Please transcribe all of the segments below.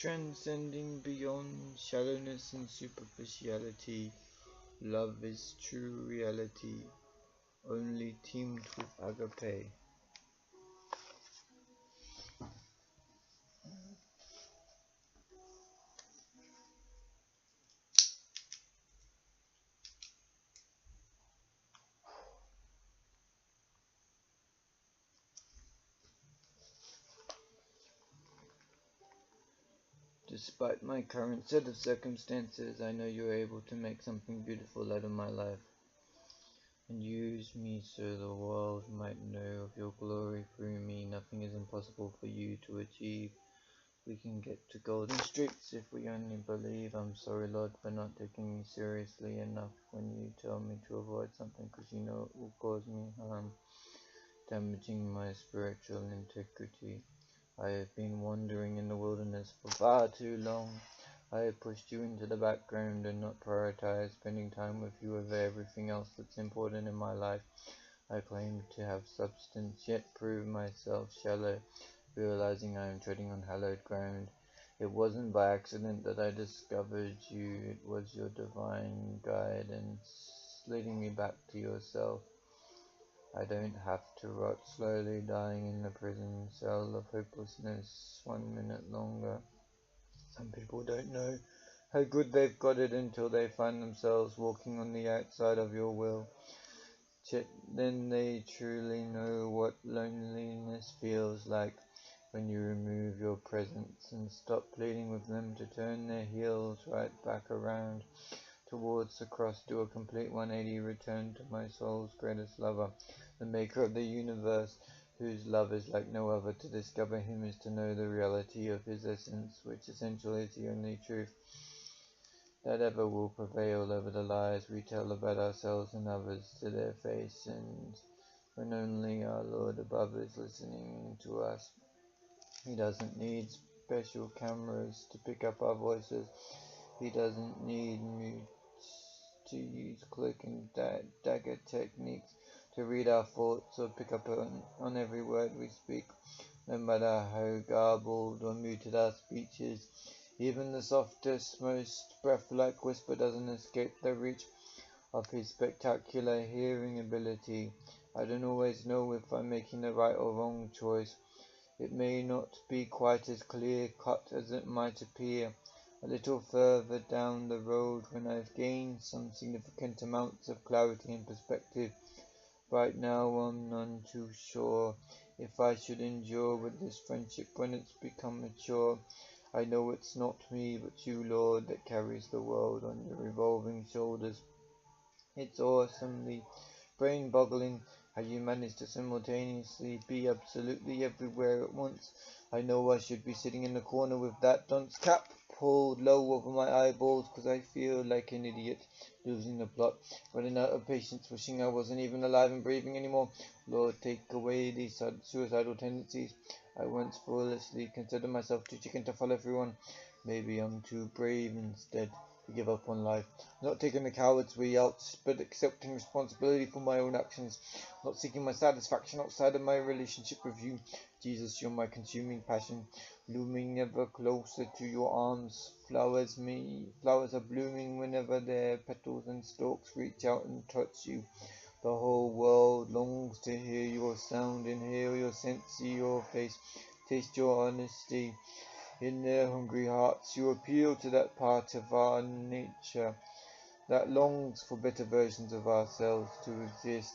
Transcending beyond shallowness and superficiality, love is true reality, only teamed with agape. Despite my current set of circumstances, I know you are able to make something beautiful out of my life, and use me so the world might know of your glory through me. Nothing is impossible for you to achieve. We can get to golden streets if we only believe. I'm sorry, Lord, for not taking you seriously enough when you tell me to avoid something, because you know it will cause me harm, damaging my spiritual integrity. I have been wandering in the wilderness for far too long. I have pushed you into the background and not prioritized spending time with you over everything else that's important in my life. I claim to have substance, yet prove myself shallow, realizing I am treading on hallowed ground. It wasn't by accident that I discovered you, it was your divine guidance leading me back to yourself. I don't have to rot slowly, dying in the prison cell of hopelessness 1 minute longer. Some people don't know how good they've got it until they find themselves walking on the outside of your will. Then they truly know what loneliness feels like when you remove your presence and stop pleading with them to turn their heels right back around towards the cross. Do a complete 180, return to my soul's greatest lover, the maker of the universe, whose love is like no other. To discover him is to know the reality of his essence, which essentially is the only truth that ever will prevail over the lies we tell about ourselves and others to their face. And when only our Lord above is listening to us, he doesn't need special cameras to pick up our voices. He doesn't need me to use cloak and dagger techniques to read our thoughts or pick up on every word we speak, no matter how garbled or muted our speech is. Even the softest, most breath-like whisper doesn't escape the reach of his spectacular hearing ability. I don't always know if I'm making the right or wrong choice. It may not be quite as clear-cut as it might appear a little further down the road when I've gained some significant amounts of clarity and perspective. Right now I'm none too sure if I should endure with this friendship when it's become mature. I know it's not me but you, Lord, that carries the world on your revolving shoulders. It's awesomely brain-boggling how you manage to simultaneously be absolutely everywhere at once. I know I should be sitting in the corner with that dunce cap pulled low over my eyeballs, because I feel like an idiot, losing the plot, running out of patience, wishing I wasn't even alive and breathing anymore. Lord, take away these suicidal tendencies. I once foolishly considered myself too chicken to follow everyone. Maybe I'm too brave instead to give up on life. Not taking the coward's way out, but accepting responsibility for my own actions. Not seeking my satisfaction outside of my relationship with you. Jesus, you're my consuming passion, looming ever closer to your arms. Flowers are blooming whenever their petals and stalks reach out and touch you. The whole world longs to hear your sound, inhale your scent, see your face, taste your honesty. In their hungry hearts you appeal to that part of our nature that longs for better versions of ourselves to exist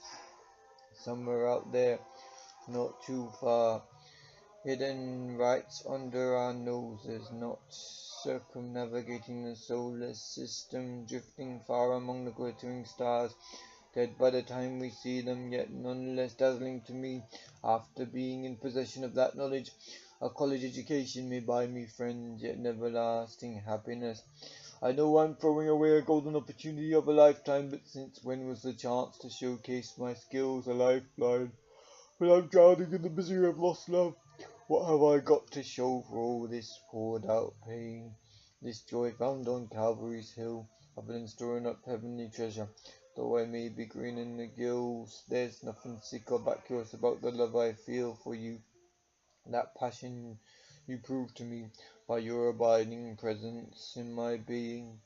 somewhere out there, not too far, hidden right under our noses, not circumnavigating the solar system, drifting far among the glittering stars, dead by the time we see them, yet none less dazzling to me after being in possession of that knowledge. A college education may buy me friends, yet never lasting happiness. I know I'm throwing away a golden opportunity of a lifetime, but since when was the chance to showcase my skills a lifeline? When I'm drowning in the misery of lost love, what have I got to show for all this poured out pain, this joy found on Calvary's hill, other than storing up heavenly treasure? Though I may be green in the gills, there's nothing sick or vacuous about the love I feel for you. That passion you prove to me by your abiding presence in my being.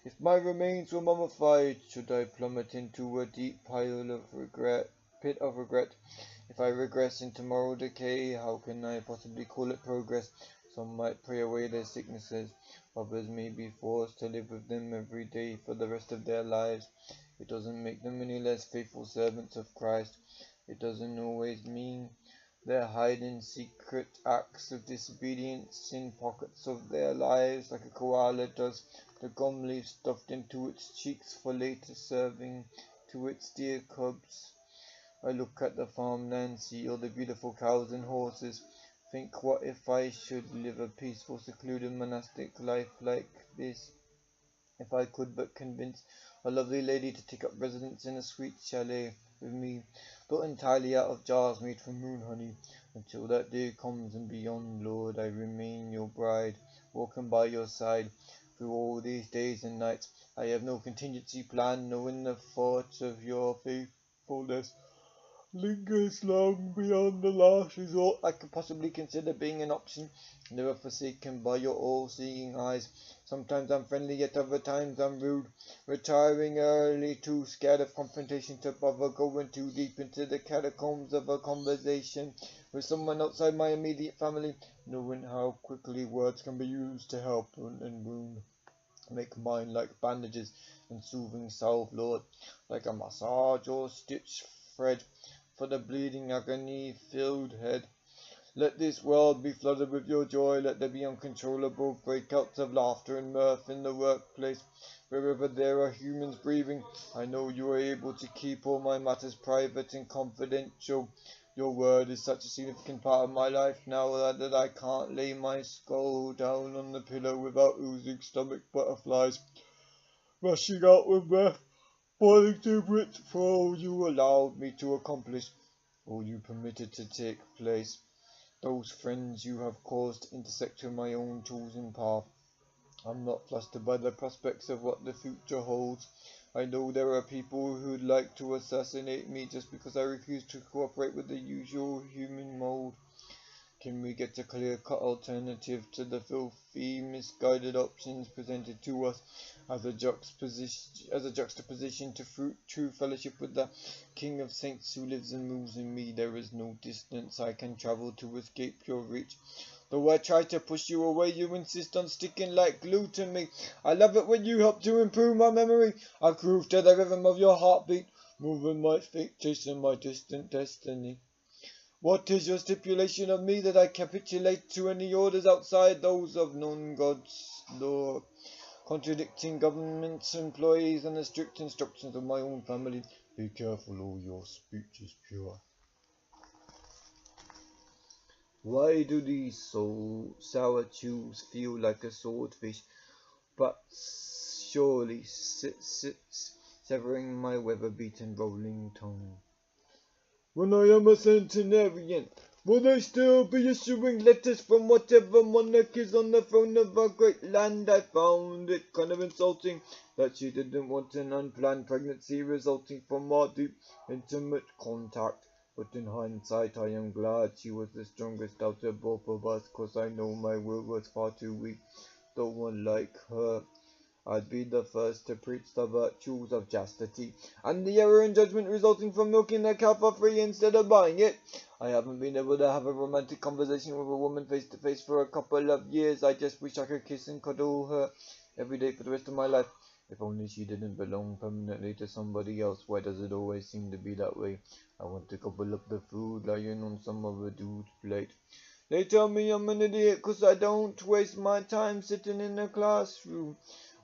If my remains were mummified, should I plummet into a deep pit of regret? If I regress into moral decay, how can I possibly call it progress? Some might pray away their sicknesses, others may be forced to live with them every day for the rest of their lives. It doesn't make them any less faithful servants of Christ. It doesn't always mean they're hiding secret acts of disobedience in pockets of their lives like a koala does the gum leaf stuffed into its cheeks for later serving to its dear cubs. I look at the farmland, see all the beautiful cows and horses. Think, what if I should live a peaceful, secluded monastic life like this? If I could but convince a lovely lady to take up residence in a sweet chalet with me, built entirely out of jars made from moon honey. Until that day comes and beyond, Lord, I remain your bride, walking by your side through all these days and nights. I have no contingency plan, knowing the thought of your faithfulness lingers long beyond the last resort I could possibly consider being an option, never forsaken by your all-seeing eyes. Sometimes I'm friendly, yet other times I'm rude, retiring early, too scared of confrontation to bother going too deep into the catacombs of a conversation with someone outside my immediate family, knowing how quickly words can be used to help and wound. Make mine like bandages and soothing salve, Lord, like a massage or stitch thread for the bleeding agony-filled head. Let this world be flooded with your joy. Let there be uncontrollable breakouts of laughter and mirth in the workplace. Wherever there are humans breathing, I know you are able to keep all my matters private and confidential. Your word is such a significant part of my life now that I can't lay my skull down on the pillow without oozing stomach butterflies, rushing out with breath, boiling to bits for all you allowed me to accomplish, all you permitted to take place. Those friends you have caused to intersect with my own chosen path. I'm not flustered by the prospects of what the future holds. I know there are people who'd like to assassinate me just because I refuse to cooperate with the usual human mold. Can we get a clear-cut alternative to the filthy, misguided options presented to us as a juxtaposition to true fellowship with the King of Saints who lives and moves in me? There is no distance I can travel to escape your reach. Though I try to push you away, you insist on sticking like glue to me. I love it when you help to improve my memory. I groove to the rhythm of your heartbeat, moving my fate, chasing my distant destiny. What is your stipulation of me, that I capitulate to any orders outside those of non-God's law, contradicting government's employees and the strict instructions of my own family? Be careful, all your speech is pure. Why do these sour chews feel like a swordfish, but surely severing my weather-beaten rolling tongue? When I am a centenarian, will they still be issuing letters from whatever monarch is on the throne of our great land? I found it kind of insulting that she didn't want an unplanned pregnancy resulting from our deep, intimate contact. But in hindsight, I am glad she was the strongest out of both of us, 'cause I know my will was far too weak. No one like her. I'd be the first to preach the virtues of chastity, and the error in judgment resulting from milking their cow for free instead of buying it. I haven't been able to have a romantic conversation with a woman face to face for a couple of years. I just wish I could kiss and cuddle her every day for the rest of my life. If only she didn't belong permanently to somebody else. Why does it always seem to be that way? I want to gobble up the food lying on some other dude's plate. They tell me I'm an idiot 'cause I don't waste my time sitting in a classroom,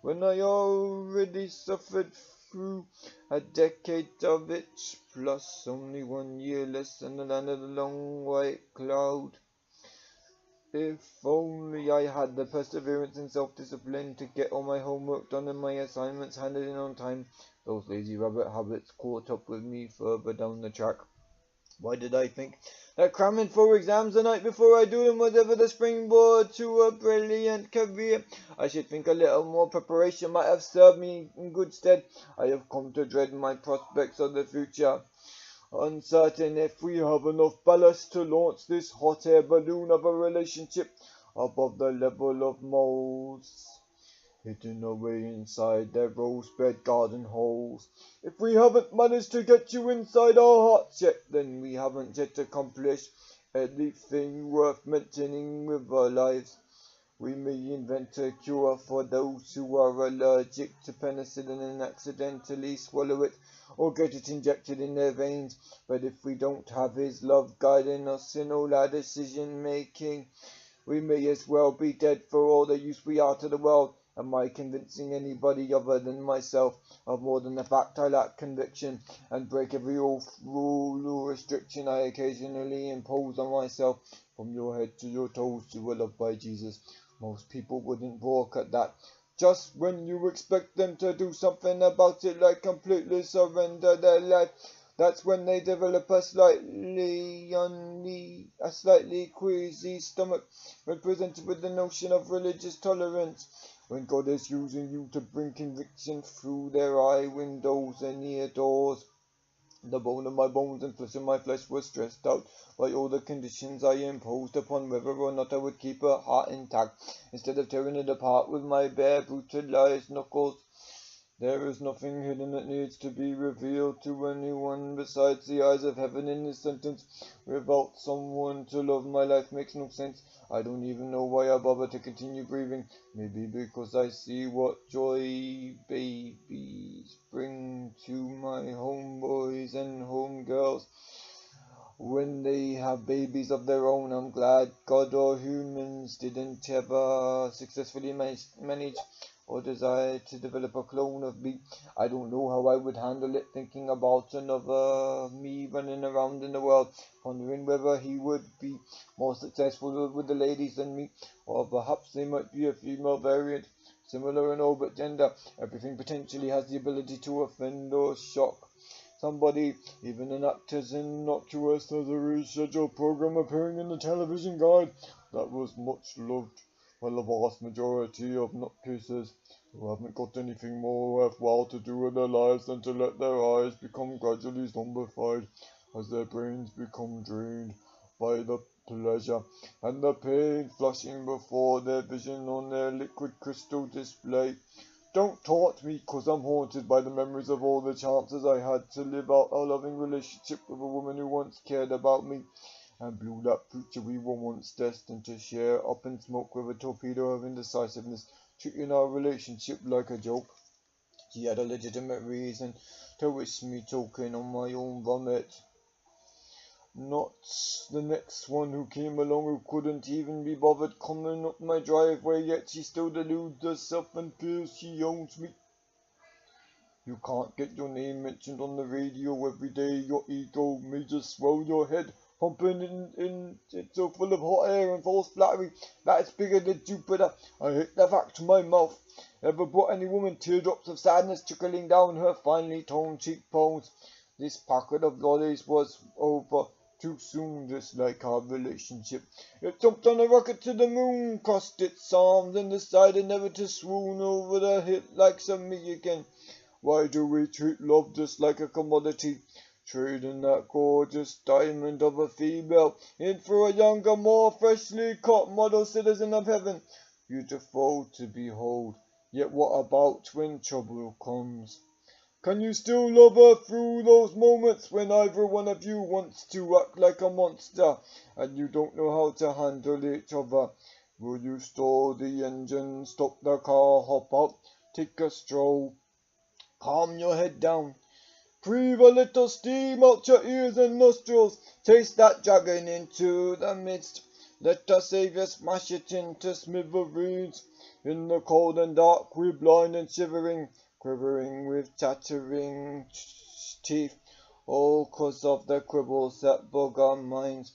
when I already suffered through a decade of it, plus only 1 year less than the land of the long white cloud. If only I had the perseverance and self-discipline to get all my homework done and my assignments handed in on time. Those lazy rabbit habits caught up with me further down the track. Why did I think that cramming for exams the night before I do them was ever the springboard to a brilliant career? I should think a little more preparation might have served me in good stead. I have come to dread my prospects of the future. Uncertain if we have enough ballast to launch this hot air balloon of a relationship. above the level of moles, hidden away inside their rose-bed garden holes. If we haven't managed to get you inside our hearts yet, then we haven't yet accomplished anything worth mentioning with our lives. We may invent a cure for those who are allergic to penicillin and accidentally swallow it or get it injected in their veins, but if we don't have His love guiding us in all our decision making, we may as well be dead for all the use we are to the world. Am I convincing anybody other than myself of more than the fact I lack conviction and break every rule or restriction I occasionally impose on myself? From your head to your toes, you are loved by Jesus. Most people wouldn't balk at that. Just when you expect them to do something about it, like completely surrender their life, that's when they develop a slightly queasy stomach when presented with the notion of religious tolerance. When God is using you to bring conviction through their eye windows and ear doors. The bone of my bones and flesh of my flesh was stressed out by all the conditions I imposed upon whether or not I would keep her heart intact, instead of tearing it apart with my bare brutalized knuckles. There is nothing hidden that needs to be revealed to anyone besides the eyes of heaven in this sentence. Without someone to love, my life makes no sense. I don't even know why I bother to continue breathing. Maybe because I see what joy babies bring to my homeboys and homegirls when they have babies of their own. I'm glad God or humans didn't ever successfully manage or desire to develop a clone of me. I don't know how I would handle it, thinking about another me running around in the world, wondering whether he would be more successful with the ladies than me, or perhaps they might be a female variant, similar in all but gender. Everything potentially has the ability to offend or shock somebody, even an actor as innocuous as a rescheduled program appearing in the television guide that was much loved by the vast majority of nutcases who haven't got anything more worthwhile to do with their lives than to let their eyes become gradually zombified as their brains become drained by the pleasure and the pain flashing before their vision on their liquid crystal display. Don't taunt me, 'cause I'm haunted by the memories of all the chances I had to live out a loving relationship with a woman who once cared about me and blew that future we were once destined to share up in smoke with a torpedo of indecisiveness, treating our relationship like a joke. She had a legitimate reason to wish me choking on my own vomit. Not the next one who came along who couldn't even be bothered coming up my driveway, yet she still deludes herself and feels she owns me. You can't get your name mentioned on the radio every day. Your ego may just swell your head, pumping in it's so full of hot air and false flattery that it's bigger than Jupiter. I hate the fact my mouth ever brought any woman teardrops of sadness trickling down her finely toned cheekbones. This packet of lollies was over too soon, just like our relationship. It jumped on a rocket to the moon, crossed its arms, and decided never to swoon over the hip like some me again. Why do we treat love just like a commodity? Trading that gorgeous diamond of a female in for a younger, more freshly cut model citizen of heaven. Beautiful to behold, yet what about when trouble comes? Can you still love her through those moments when either one of you wants to act like a monster and you don't know how to handle each other? Will you stall the engine, stop the car, hop out, take a stroll, calm your head down, breathe a little steam out your ears and nostrils, taste that dragon into the midst, let the Saviour smash it into smithereens. In the cold and dark we're blind and shivering, quivering with chattering teeth, all 'cause of the quibbles that bug our minds.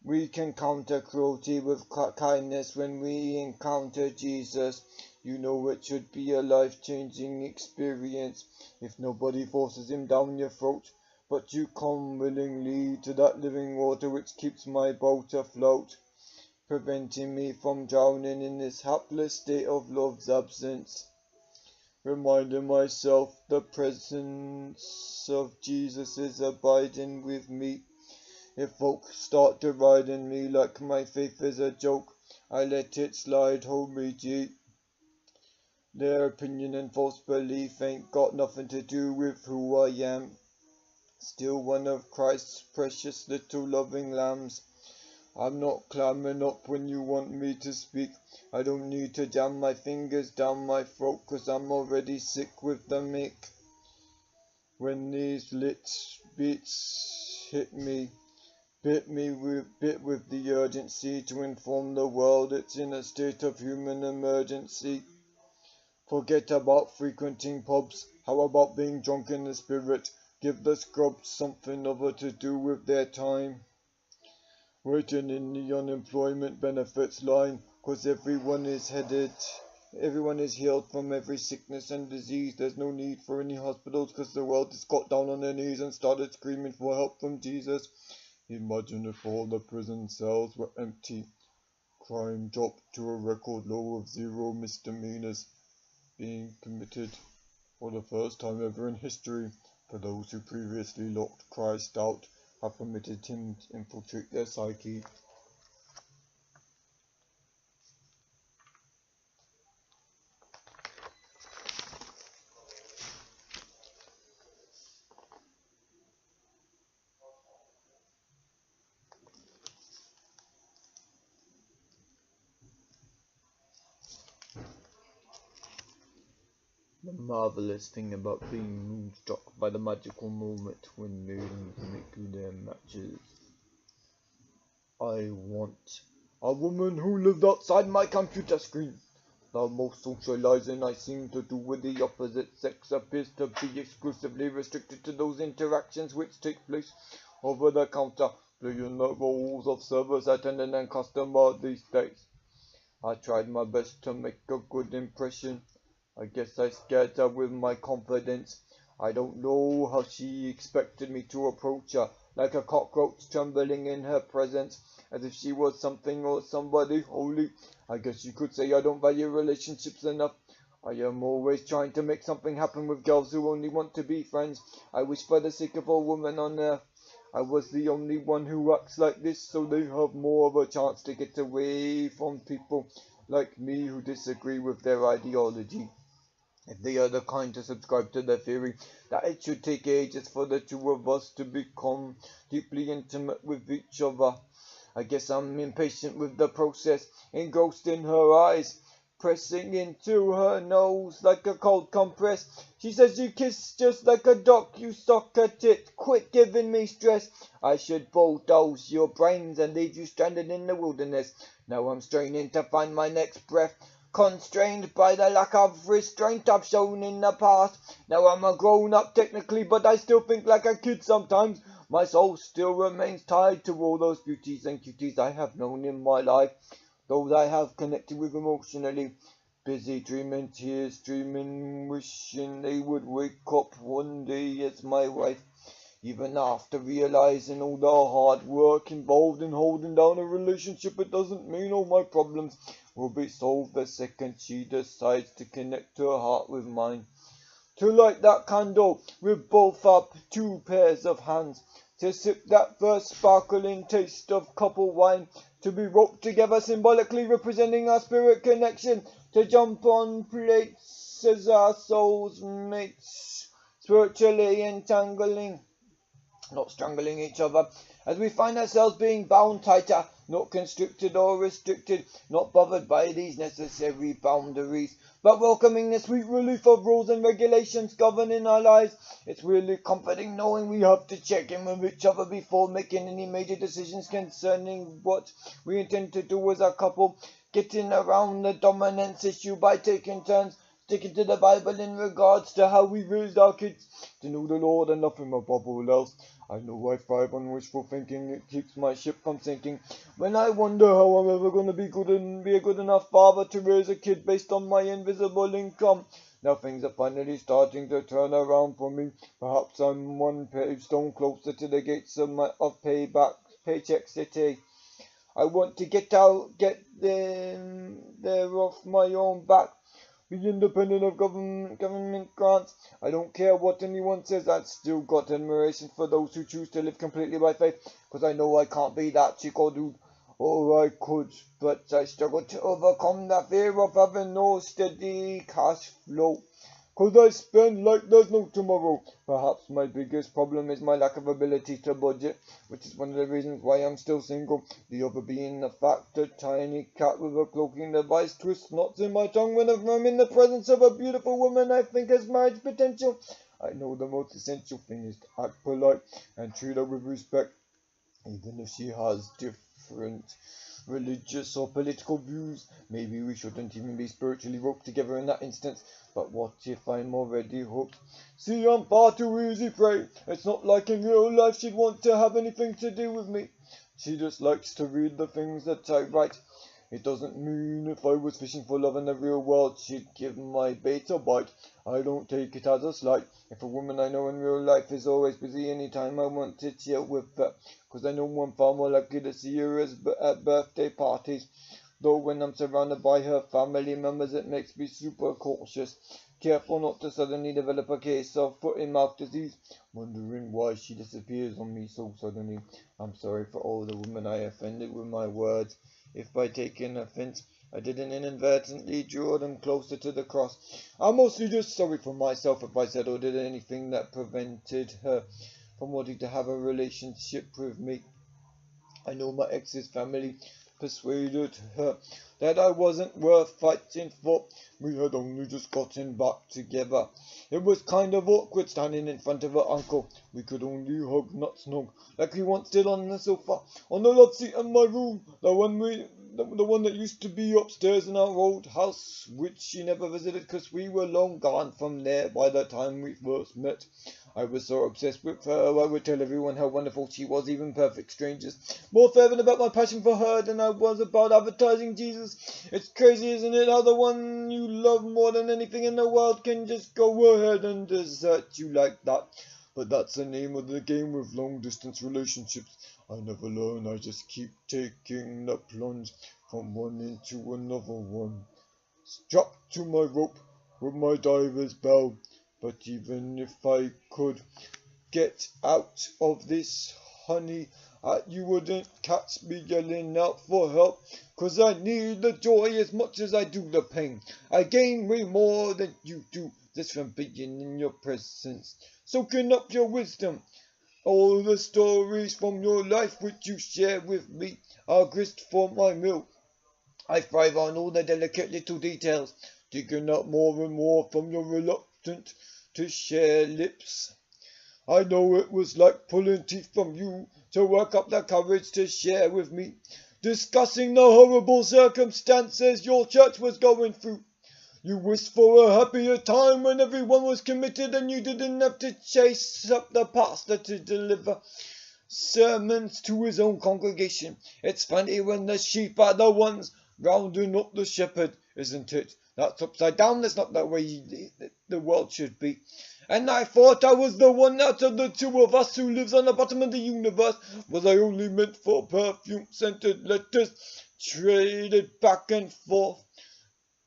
We can counter cruelty with kindness when we encounter Jesus. You know it should be a life-changing experience if nobody forces him down your throat, but you come willingly to that living water which keeps my boat afloat, preventing me from drowning in this hapless state of love's absence. Reminding myself the presence of Jesus is abiding with me. If folk start deriding me like my faith is a joke, I let it slide, hold me deep. Their opinion and false belief ain't got nothing to do with who I am. Still one of Christ's precious little loving lambs. I'm not clamming up when you want me to speak. I don't need to jam my fingers down my throat, 'cause I'm already sick with the mick. When these lit beats hit me, bit with the urgency to inform the world it's in a state of human emergency. Forget about frequenting pubs, how about being drunk in the spirit? Give the scrubs something other to do with their time. Waiting in the unemployment benefits line, 'cause everyone is healed from every sickness and disease. There's no need for any hospitals, 'cause the world has got down on their knees and started screaming for help from Jesus. Imagine if all the prison cells were empty. Crime dropped to a record low of 0 misdemeanors being committed for the first time ever in history. For those who previously locked Christ out, have permitted him to infiltrate their psyche. The marvelous thing about being moonstruck by the magical moment when moons make their matches. I want a woman who lived outside my computer screen. The most socializing I seem to do with the opposite sex appears to be exclusively restricted to those interactions which take place over the counter, playing the roles of service attendant and customer these days. I tried my best to make a good impression. I guess I scared her with my confidence. I don't know how she expected me to approach her, like a cockroach trembling in her presence, as if she was something or somebody holy. I guess you could say I don't value relationships enough. I am always trying to make something happen with girls who only want to be friends. I wish for the sake of all women on earth I was the only one who acts like this, so they have more of a chance to get away from people like me who disagree with their ideology. If they are the kind to subscribe to the theory that it should take ages for the two of us to become deeply intimate with each other, I guess I'm impatient with the process, engrossed in her eyes, pressing into her nose like a cold compress. She says you kiss just like a duck, you suck at it, quit giving me stress. I should bulldoze your brains and leave you stranded in the wilderness. Now I'm straining to find my next breath, constrained by the lack of restraint I've shown in the past. Now I'm a grown-up technically, but I still think like a kid sometimes. My soul still remains tied to all those beauties and cuties I have known in my life, those I have connected with emotionally. Busy dreaming, tears streaming, wishing they would wake up one day as my wife. Even after realizing all the hard work involved in holding down a relationship, it doesn't mean all my problems will be solved the second she decides to connect her heart with mine. To light that candle with both up 2 pairs of hands, to sip that first sparkling taste of couple wine, to be roped together symbolically representing our spirit connection, to jump on plates as our souls mates, spiritually entangling, not strangling each other, as we find ourselves being bound tighter, not constricted or restricted, not bothered by these necessary boundaries, but welcoming the sweet relief of rules and regulations governing our lives. It's really comforting knowing we have to check in with each other before making any major decisions concerning what we intend to do as a couple, getting around the dominance issue by taking turns, sticking to the Bible in regards to how we raised our kids, to know the Lord and nothing above all else. I know I thrive on wishful thinking, it keeps my ship from sinking. When I wonder how I'm ever going to be a good enough father to raise a kid based on my invisible income. Now things are finally starting to turn around for me. Perhaps I'm one stone closer to the gates of Paycheck City. I want to get there off my own back. be independent of government grants. I don't care what anyone says, I've still got admiration for those who choose to live completely by faith, because I know I can't be that chick or dude. Or I could, but I struggle to overcome that fear of having no steady cash flow. 'Cause I spend like there's no tomorrow. Perhaps my biggest problem is my lack of ability to budget, which is one of the reasons why I'm still single. The other being the fact a tiny cat with a cloaking device twists knots in my tongue whenever I'm in the presence of a beautiful woman I think has marriage potential. I know the most essential thing is to act polite and treat her with respect, even if she has different religious or political views. Maybe we shouldn't even be spiritually roped together in that instance. But what if I'm already hooked? See, I'm far too easy prey. It's not like in real life she'd want to have anything to do with me. She just likes to read the things that I write. It doesn't mean if I was fishing for love in the real world, she'd give my bait a bite. I don't take it as a slight. If a woman I know in real life is always busy anytime I want to chill with her, 'cause I know I'm far more likely to see her at birthday parties. Though when I'm surrounded by her family members, it makes me super cautious. Careful not to suddenly develop a case of foot-and-mouth disease. Wondering why she disappears on me so suddenly. I'm sorry for all the women I offended with my words. If by taking offense, I didn't inadvertently draw them closer to the cross. I'm mostly just sorry for myself if I said or did anything that prevented her from wanting to have a relationship with me. I know my ex's family persuaded her that I wasn't worth fighting for. We had only just gotten back together. It was kind of awkward standing in front of her uncle. We could only hug, not snug, like we once did on the sofa, on the love seat in my room, the one that used to be upstairs in our old house, which she never visited because we were long gone from there by the time we first met. I was so obsessed with her, I would tell everyone how wonderful she was, even perfect strangers. More fervent about my passion for her than I was about advertising Jesus. It's crazy, isn't it, how the one you love more than anything in the world can just go ahead and desert you like that. But that's the name of the game with long-distance relationships. I never learn, I just keep taking the plunge from one into another one. Strapped to my rope with my diver's bell. But even if I could get out of this, honey, you wouldn't catch me yelling out for help, 'cause I need the joy as much as I do the pain. I gain way more than you do just from being in your presence, soaking up your wisdom. All the stories from your life which you share with me are grist for my mill. I thrive on all the delicate little details, digging up more and more from your reluctant to share lips. I know it was like pulling teeth from you to work up the courage to share with me, discussing the horrible circumstances your church was going through. You wished for a happier time when everyone was committed and you didn't have to chase up the pastor to deliver sermons to his own congregation. It's funny when the sheep are the ones rounding up the shepherd, isn't it? That's upside down. That's not the way the world should be. And I thought I was the one out of the two of us who lives on the bottom of the universe. Was I only meant for perfume-scented letters, traded back and forth,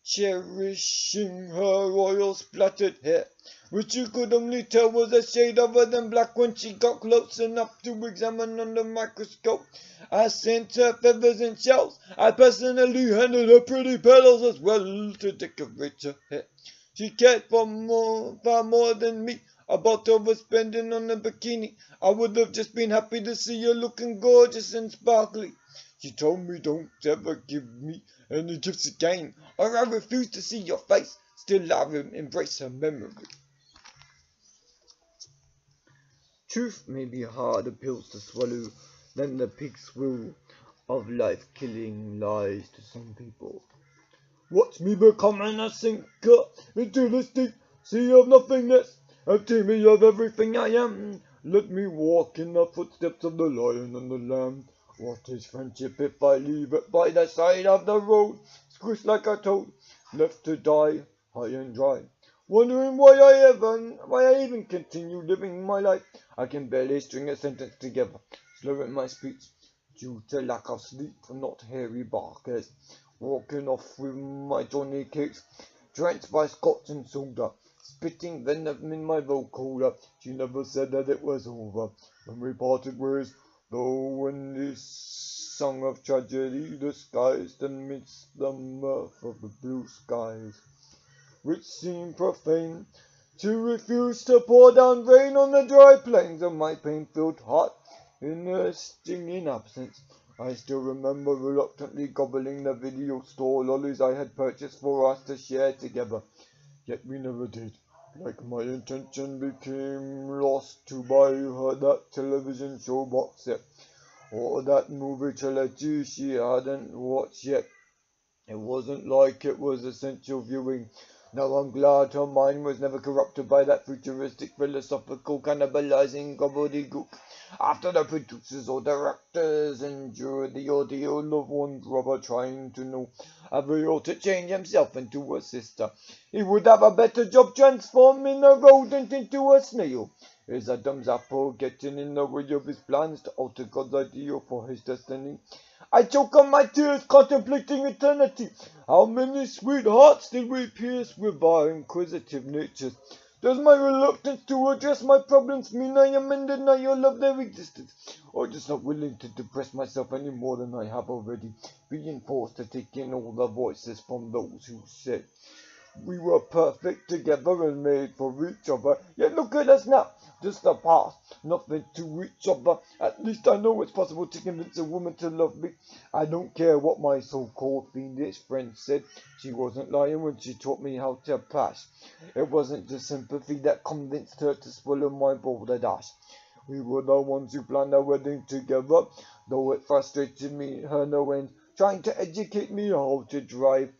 cherishing her oil-splattered hair, which you could only tell was a shade other than black when she got close enough to examine under microscope. I sent her feathers and shells. I personally handed her pretty petals as well to decorate her hair. She cared far more than me about overspending on a bikini. I would have just been happy to see her looking gorgeous and sparkly. She told me don't ever give me any gifts again, or I refuse to see your face. Still I embrace her memory. Truth may be harder pills to swallow than the pig swill of life-killing lies to some people. Watch me becoming a sinker into this deep sea of nothingness. Empty me of everything I am. Let me walk in the footsteps of the lion and the lamb. What is friendship if I leave it by the side of the road, squished like a toad, left to die high and dry? Wondering why I even continue living my life. I can barely string a sentence together, slurring my speech due to lack of sleep, not Harry Barker's. Walking off with my Johnny cakes, drenched by scotch and soda, spitting venom in my vocoder. She never said that it was over when we parted ways, though in this song of tragedy disguised amidst the mirth of the blue skies, which seemed profane to refuse to pour down rain on the dry plains of my pain-filled heart in a stinging absence. I still remember reluctantly gobbling the video store lollies I had purchased for us to share together, yet we never did. Like my intention became lost to buy her that television show box set, or that movie trilogy she hadn't watched yet. It wasn't like it was essential viewing. Now I'm glad her mind was never corrupted by that futuristic, philosophical, cannibalizing gobbledygook. After the producers or directors endured the ordeal of one brother trying to know how he ought to change himself into a sister, he would have a better job transforming a rodent into a snail. Is Adam's apple getting in the way of his plans to alter God's ideal for his destiny? I choke on my tears contemplating eternity. How many sweet hearts did we pierce with our inquisitive natures? Does my reluctance to address my problems mean I am in denial of their existence, or just not willing to depress myself any more than I have already, being forced to take in all the voices from those who said we were perfect together and made for each other? Yet look at us now, just a past, nothing to each other. At least I know it's possible to convince a woman to love me. I don't care what my so-called fiendish friend said. She wasn't lying when she taught me how to pass. It wasn't just sympathy that convinced her to swallow my boulder dash. We were the ones who planned our wedding together, though it frustrated me, her no end, trying to educate me how to drive.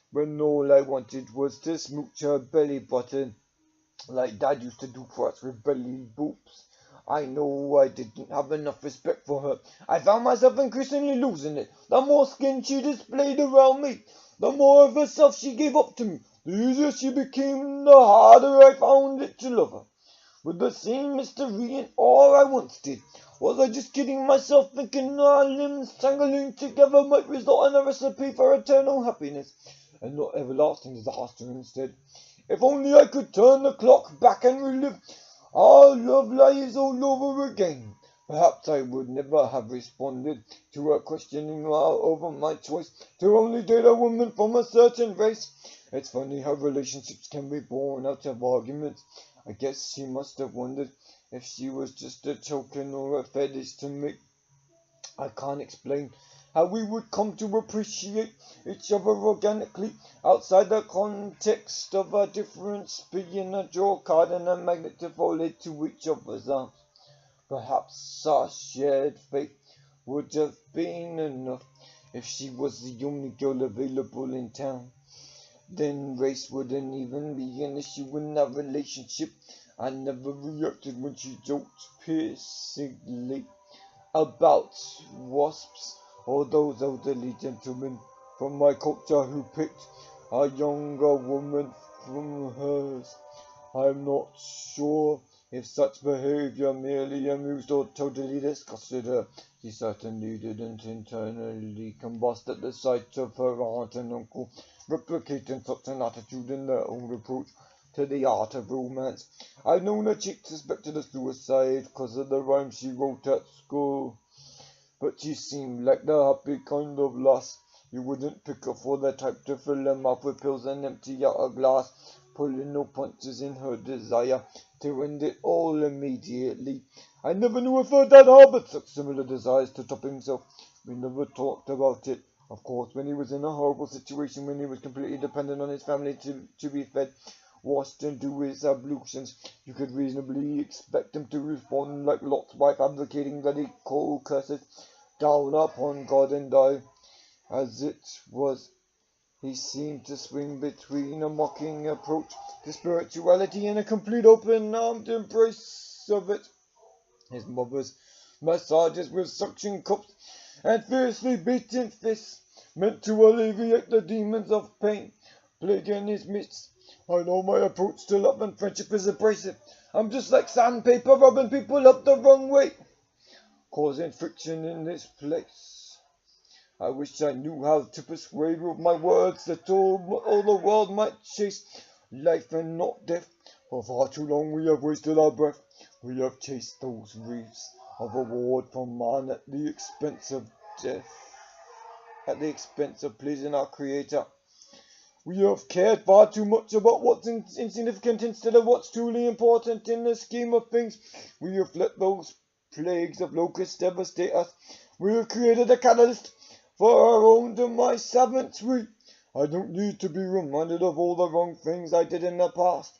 When all I wanted was to smooch her belly button, like Dad used to do for us with belly boobs. I know I didn't have enough respect for her. I found myself increasingly losing it. The more skin she displayed around me, the more of herself she gave up to me. The easier she became, the harder I found it to love her. With the same mystery and awe I once did. Was I just kidding myself, thinking our limbs tangling together might result in a recipe for eternal happiness, and not everlasting disaster instead? If only I could turn the clock back and relive our love lives all over again. Perhaps I would never have responded to her questioning over my choice to only date a woman from a certain race. It's funny how relationships can be born out of arguments. I guess she must have wondered if she was just a token or a fetish to me. I can't explain how we would come to appreciate each other organically outside the context of our difference being a draw card and a magnet devoted to each other's arms. Perhaps our shared fate would have been enough if she was the only girl available in town. Then race wouldn't even be an issue in our relationship. I never reacted when she joked piercingly about wasps or those elderly gentlemen from my culture who picked a younger woman from hers. I'm not sure if such behavior merely amused or totally disgusted her. She certainly didn't internally combust at the sight of her aunt and uncle replicating such an attitude in their own approach to the art of romance. I've known a chick suspected of suicide because of the rhymes she wrote at school, but she seemed like the happy kind of lass. You wouldn't pick her for the type to fill her mouth with pills and empty out a glass, pulling no punches in her desire to end it all immediately. I never knew if her dad harbored such similar desires to top himself. We never talked about it. Of course, when he was in a horrible situation, when he was completely dependent on his family to be fed, washed, and do his ablutions, you could reasonably expect him to respond like Lot's wife, advocating bloody cold curses down upon God and die. As it was, he seemed to swing between a mocking approach to spirituality and a complete open-armed embrace of it. His mother's massages with suction cups and fiercely beating fists meant to alleviate the demons of pain plaguing his midst. I know my approach to love and friendship is abrasive. I'm just like sandpaper rubbing people up the wrong way, causing friction in this place. I wish I knew how to persuade with my words that all the world might chase life and not death. For far too long we have wasted our breath. We have chased those wreaths of reward from man at the expense of death, at the expense of pleasing our Creator. We have cared far too much about what's insignificant instead of what's truly important in the scheme of things. We have let those plagues of locusts devastate us. We have created a catalyst for our own demise, haven't we? I don't need to be reminded of all the wrong things I did in the past,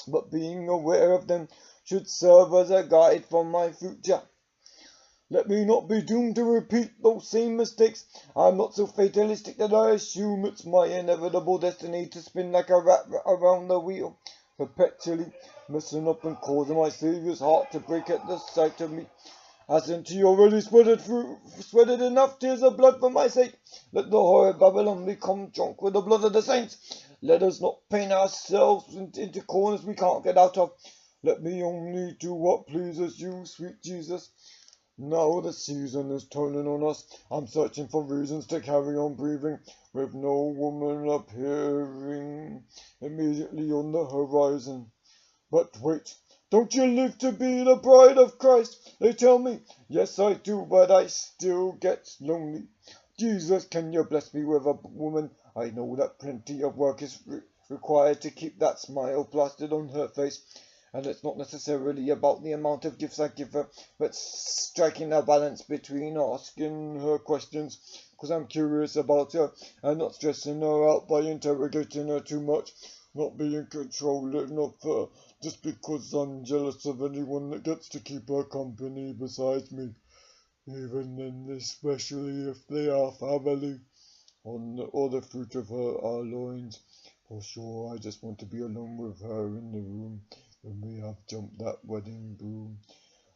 but being aware of them should serve as a guide for my future. Let me not be doomed to repeat those same mistakes. I'm not so fatalistic that I assume it's my inevitable destiny to spin like a rat around the wheel, perpetually messing up and causing my Saviour's heart to break at the sight of me. Hasn't he already sweated enough tears of blood for my sake? Let the horrid Babylon become drunk with the blood of the saints. Let us not paint ourselves into corners we can't get out of. Let me only do what pleases you, sweet Jesus. Now the season is turning on us. I'm searching for reasons to carry on breathing, with no woman appearing immediately on the horizon. But wait, don't you live to be the bride of Christ? They tell me, yes I do, but I still get lonely. Jesus, can you bless me with a woman? I know that plenty of work is required to keep that smile plastered on her face. And it's not necessarily about the amount of gifts I give her, but striking a balance between asking her questions, because I'm curious about her, and not stressing her out by interrogating her too much, not being controlling of her, just because I'm jealous of anyone that gets to keep her company besides me, even then, especially if they are family, or the fruit of our loins. For sure, I just want to be alone with her in the room when we have jumped that wedding broom.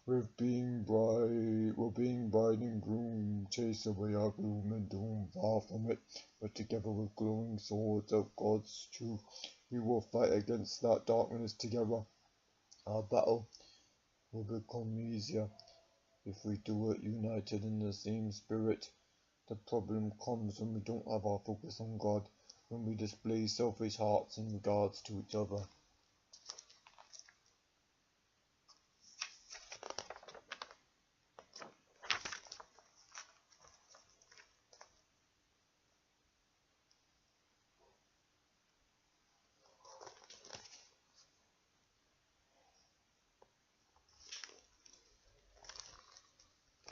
We're being bride and groom, chase away our gloom and doom, far from it, but together with glowing swords of God's truth, we will fight against that darkness together. Our battle will become easier if we do it united in the same spirit. The problem comes when we don't have our focus on God, when we display selfish hearts in regards to each other.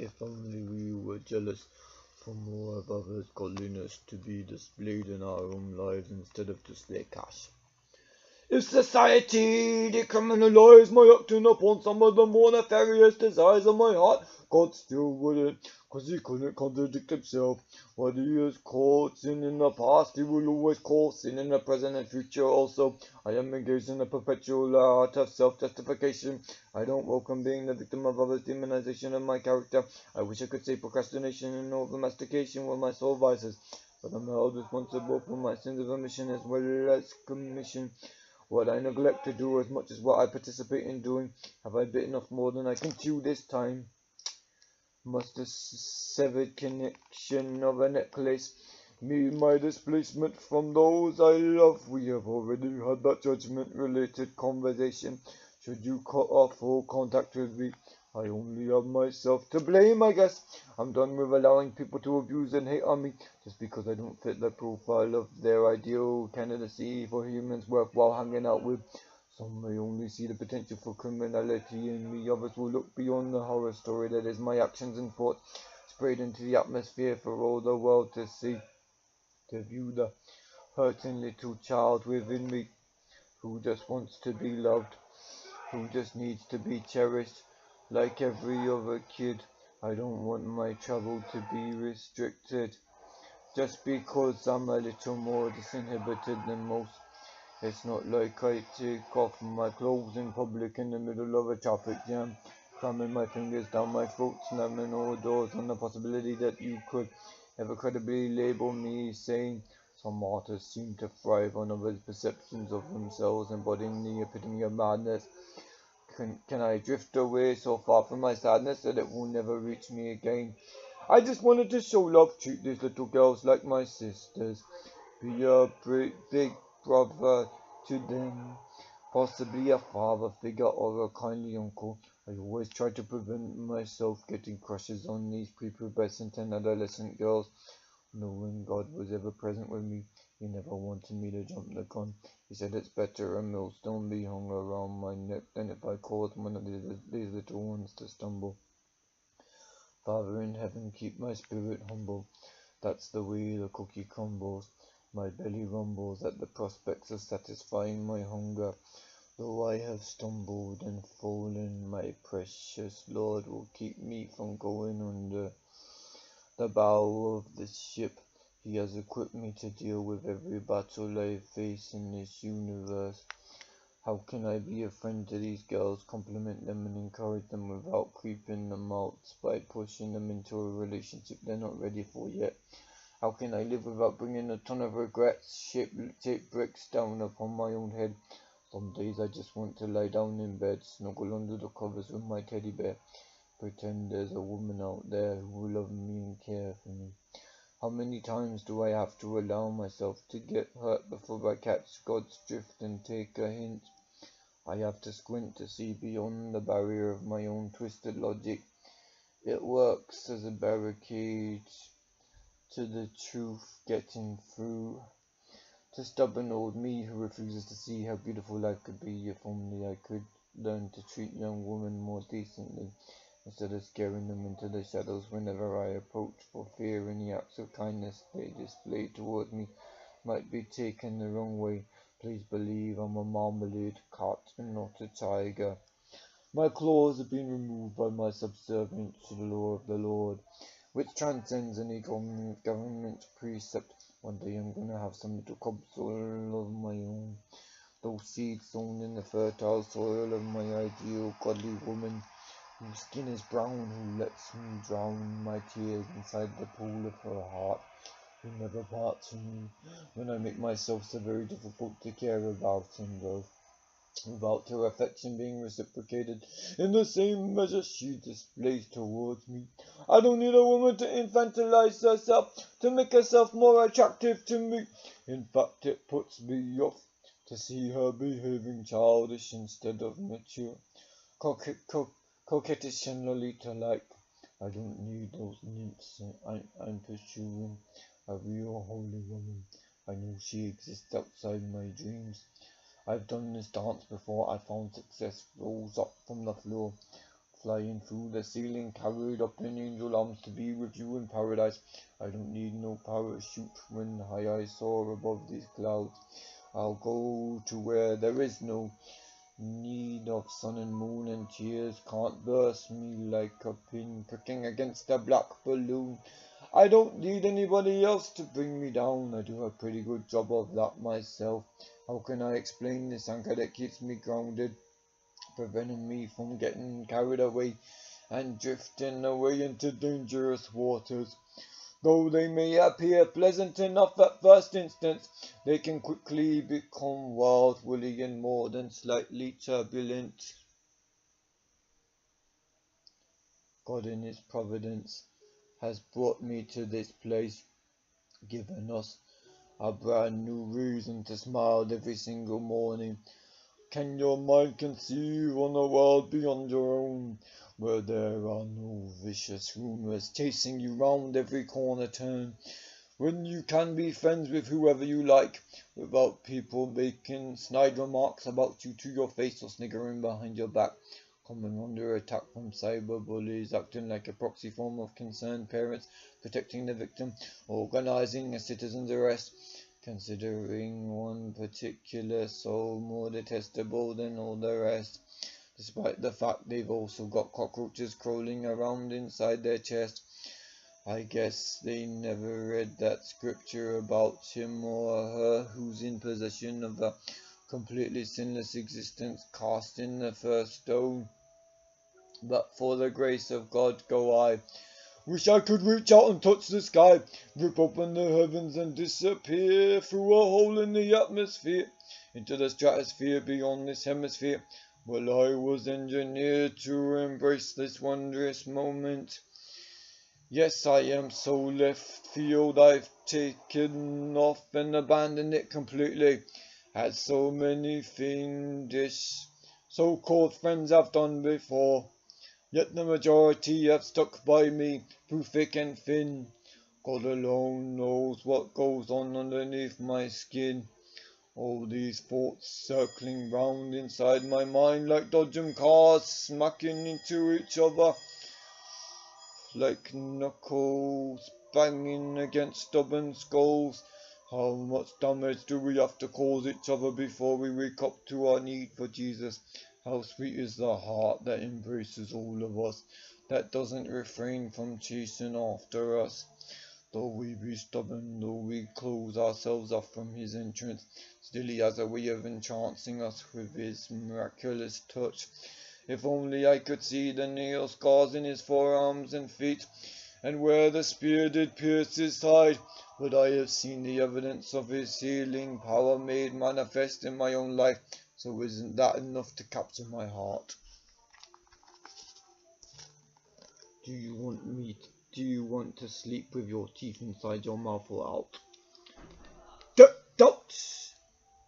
If only we were jealous for more of others' godliness to be displayed in our own lives instead of to slay cash. If society decriminalized my acting upon some of the more nefarious desires of my heart, God still wouldn't, 'cause he couldn't contradict himself. What he has called sin in the past, he will always call sin in the present and future also. I am engaged in a perpetual art of self-justification. I don't welcome being the victim of others' demonization of my character. I wish I could say procrastination and over-mastication were my sole vices, but I'm held responsible for my sins of omission as well as commission. What I neglect to do as much as what I participate in doing. Have I bitten off more than I can chew this time? Must the severed connection of a necklace mean my displacement from those I love? We have already had that judgment-related conversation. Should you cut off all contact with me, I only have myself to blame, I guess. I'm done with allowing people to abuse and hate on me just because I don't fit the profile of their ideal candidacy for humans worthwhile hanging out with. Some may only see the potential for criminality in me, others will look beyond the horror story that is my actions and thoughts, sprayed into the atmosphere for all the world to see, to view the hurting little child within me, who just wants to be loved, who just needs to be cherished, like every other kid. I don't want my travel to be restricted, just because I'm a little more disinhibited than most. It's not like I take off my clothes in public in the middle of a traffic jam, cramming my fingers down my throat, slamming all doors on the possibility that you could ever credibly label me sane. Some martyrs seem to thrive on others' perceptions of themselves, embodying the epitome of madness. Can I drift away so far from my sadness that it will never reach me again? I just wanted to show love, treat these little girls like my sisters, be a big brother to them, possibly a father figure or a kindly uncle. I always try to prevent myself getting crushes on these prepubescent and adolescent girls. Knowing God was ever present with me, he never wanted me to jump the gun. He said it's better a millstone be hung around my neck than if I caused one of these little ones to stumble. Father in heaven, keep my spirit humble. That's the way the cookie crumbles. My belly rumbles at the prospects of satisfying my hunger. Though I have stumbled and fallen, my precious Lord will keep me from going under. The bow of the ship, he has equipped me to deal with every battle I face in this universe. How can I be a friend to these girls, compliment them and encourage them without creeping them out by pushing them into a relationship they're not ready for yet? How can I live without bringing a ton of regrets, shaped bricks down upon my own head? Some days I just want to lie down in bed, snuggle under the covers with my teddy bear, pretend there's a woman out there who will love me and care for me. How many times do I have to allow myself to get hurt before I catch God's drift and take a hint? I have to squint to see beyond the barrier of my own twisted logic. It works as a barricade to the truth getting through. To stubborn old me who refuses to see how beautiful life could be if only I could learn to treat young women more decently, instead of scaring them into the shadows whenever I approach, for fear any acts of kindness they display toward me might be taken the wrong way. Please believe I'm a marmalade cat and not a tiger. My claws have been removed by my subservience to the law of the Lord, which transcends any government precept. One day I'm gonna have some little cobs all of my own, those seeds sown in the fertile soil of my ideal godly woman, whose skin is brown, who lets me drown my tears inside the pool of her heart, who never parts from me when I make myself so very difficult to care about and love, without her affection being reciprocated in the same measure she displays towards me. I don't need a woman to infantilize herself, to make herself more attractive to me. In fact, it puts me off to see her behaving childish instead of mature, coquettish and Lolita-like. I don't need those nymphs I'm pursuing. A real holy woman. I know she exists outside my dreams. I've done this dance before. I found success rose up from the floor, flying through the ceiling, carried up in angel arms to be with you in paradise. I don't need no parachute when high I soar above these clouds. I'll go to where there is no need of sun and moon, and tears can't burst me like a pin pricking against a black balloon. I don't need anybody else to bring me down. I do a pretty good job of that myself. How can I explain this anchor that keeps me grounded, preventing me from getting carried away and drifting away into dangerous waters? Though they may appear pleasant enough at first instance, they can quickly become wild, woolly, and more than slightly turbulent. God in his providence has brought me to this place, given us a brand new reason to smile every single morning. Can your mind conceive on a world beyond your own, where there are no vicious rumors chasing you round every corner turn, when you can be friends with whoever you like, without people making snide remarks about you to your face or sniggering behind your back, coming under attack from cyberbullies, acting like a proxy form of concerned parents, protecting the victim, organizing a citizen's arrest, considering one particular soul more detestable than all the rest, despite the fact they've also got cockroaches crawling around inside their chest. I guess they never read that scripture about him or her who's in possession of a completely sinless existence, casting the first stone. But for the grace of God go I. Wish I could reach out and touch the sky, rip open the heavens and disappear through a hole in the atmosphere, into the stratosphere beyond this hemisphere. Well, I was engineered to embrace this wondrous moment. Yes, I am so left field, I've taken off and abandoned it completely, as so many fiendish so-called friends have done before. Yet the majority have stuck by me through thick and thin. God alone knows what goes on underneath my skin. All these thoughts circling round inside my mind like dodgem cars smacking into each other, like knuckles banging against stubborn skulls. How much damage do we have to cause each other before we wake up to our need for Jesus? How sweet is the heart that embraces all of us, that doesn't refrain from chasing after us. Though we be stubborn, though we close ourselves off from his entrance, still he has a way of entrancing us with his miraculous touch. If only I could see the nail scars in his forearms and feet, and where the spear did pierce his side, would I have seen the evidence of his healing power made manifest in my own life. So isn't that enough to capture my heart? Do you want to sleep with your teeth inside your mouth or out? Doubts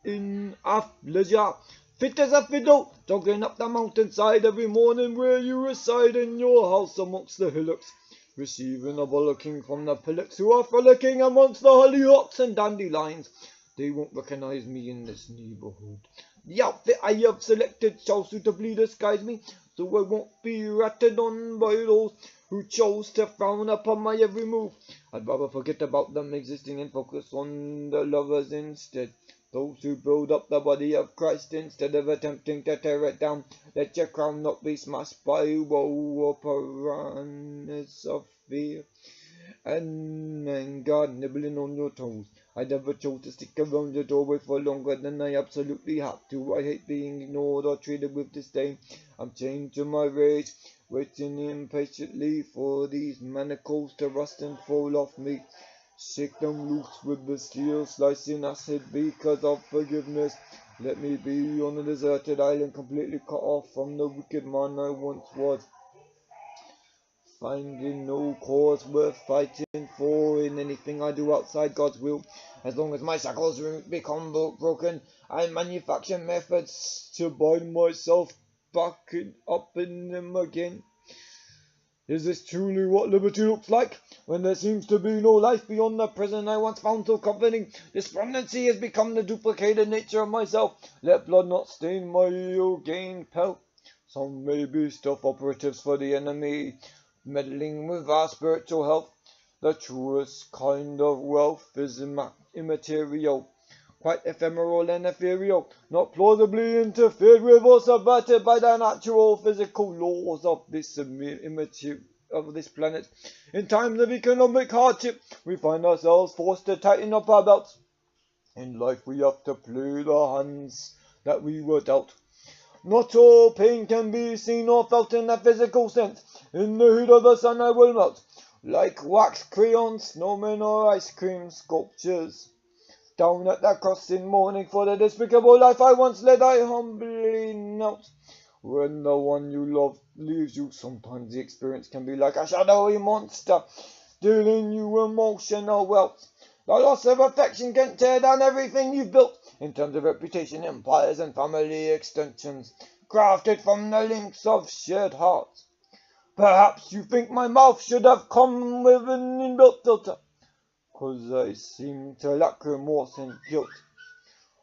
in athleisure, fit as a fiddle, jogging up the mountainside every morning where you reside in your house amongst the hillocks, receiving a bollocking from the pillocks who are frolicking amongst the hollyhocks and dandelions. They won't recognize me in this neighborhood. The outfit I have selected shall suitably disguise me, so I won't be ratted on by those who chose to frown upon my every move. I'd rather forget about them existing and focus on the lovers instead. Those who build up the body of Christ instead of attempting to tear it down. Let your crown not be smashed by woe or piranhas of fear and God nibbling on your toes. I never chose to stick around your doorway for longer than I absolutely have to. I hate being ignored or treated with disdain. I'm chained to my rage, waiting impatiently for these manacles to rust and fall off me. Shake them loose with the steel slicing acid because of forgiveness. Let me be on a deserted island, completely cut off from the wicked man I once was, finding no cause worth fighting for in anything I do outside God's will. As long as my shackles become broken, I manufacture methods to bind myself back up in them again. Is this truly what liberty looks like, when there seems to be no life beyond the prison I once found so comforting? Despondency has become the duplicated nature of myself. Let blood not stain my ill-gained pelt. Some may be stealth operatives for the enemy, meddling with our spiritual health. The truest kind of wealth is immaterial, quite ephemeral and ethereal, not plausibly interfered with or subverted by the natural physical laws of this planet. In times of economic hardship, we find ourselves forced to tighten up our belts. In life, we have to play the hands that we were dealt. Not all pain can be seen or felt in a physical sense. In the heat of the sun I will melt, like wax crayons, snowmen or ice cream sculptures. Down at the cross in mourning for the despicable life I once led, I humbly knelt. When the one you love leaves you, sometimes the experience can be like a shadowy monster, dealing you emotional wealth. The loss of affection can tear down everything you've built, in terms of reputation, empires, and family extensions, crafted from the links of shared hearts. Perhaps you think my mouth should have come with an inbuilt filter, 'cause I seem to lack remorse and guilt.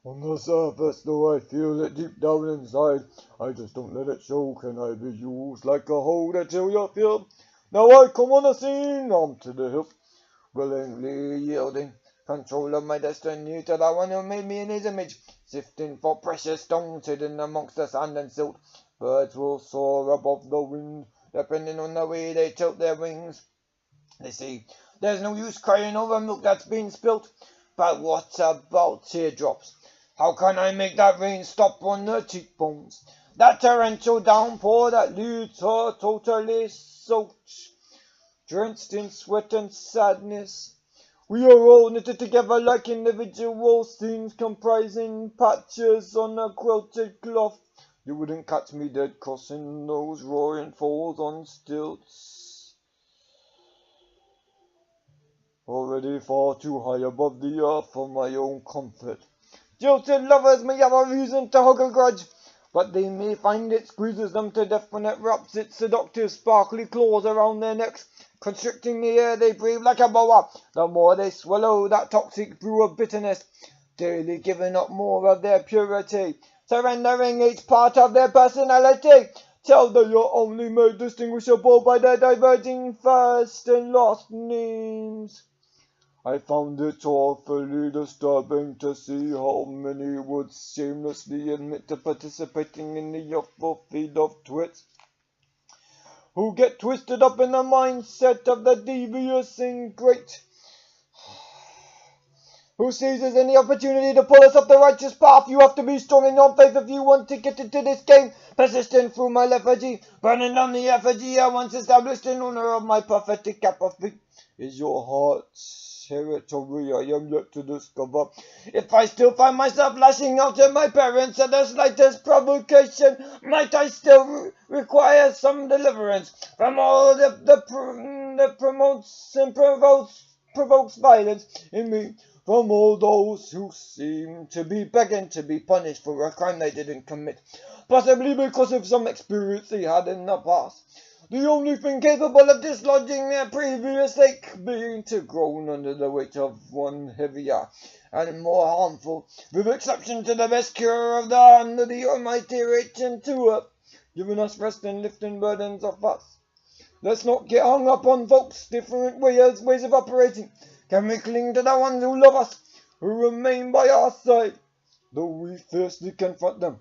On the surface, though I feel it deep down inside, I just don't let it show. Can I be used like a holder till you're filled? Now I come on the scene, armed to the hilt, willingly yielding control of my destiny to the one who made me in his image, sifting for precious stones hidden amongst the sand and silt. Birds will soar above the wind, depending on the way they tilt their wings. They say, there's no use crying over milk that's been spilt, but what about teardrops? How can I make that rain stop on the cheekbones? That torrential downpour that leaves her totally soaked, drenched in sweat and sadness. We are all knitted together like individual seams comprising patches on a quilted cloth. You wouldn't catch me dead crossing those roaring falls on stilts. already far too high above the earth for my own comfort. Jilted lovers may have a reason to hug a grudge, but they may find it squeezes them to death when it wraps its seductive sparkly claws around their necks, constricting the air they breathe like a boa. The more they swallow that toxic brew of bitterness, daily giving up more of their purity, surrendering each part of their personality, till they are only made distinguishable by their diverging first and last names. I found it awfully disturbing to see how many would shamelessly admit to participating in the youthful feed of twits, who get twisted up in the mindset of the devious and great, who seizes any opportunity to pull us up the righteous path. You have to be strong in your faith if you want to get into this game. Persistent through my lethargy, burning down the effigy I once established in honor of my prophetic apathy. Is your heart's territory I am yet to discover. If I still find myself lashing out at my parents at the slightest provocation, might I still require some deliverance from all that promotes and provokes violence in me, from all those who seem to be begging to be punished for a crime they didn't commit, possibly because of some experience they had in the past. The only thing capable of dislodging their previous ache being to groan under the weight of one heavier and more harmful, with exception to the best cure of the hand of the Almighty reaching to her, giving us rest and lifting burdens off us. Let's not get hung up on folks' different ways of operating. Can we cling to the ones who love us, who remain by our side, though we fiercely confront them?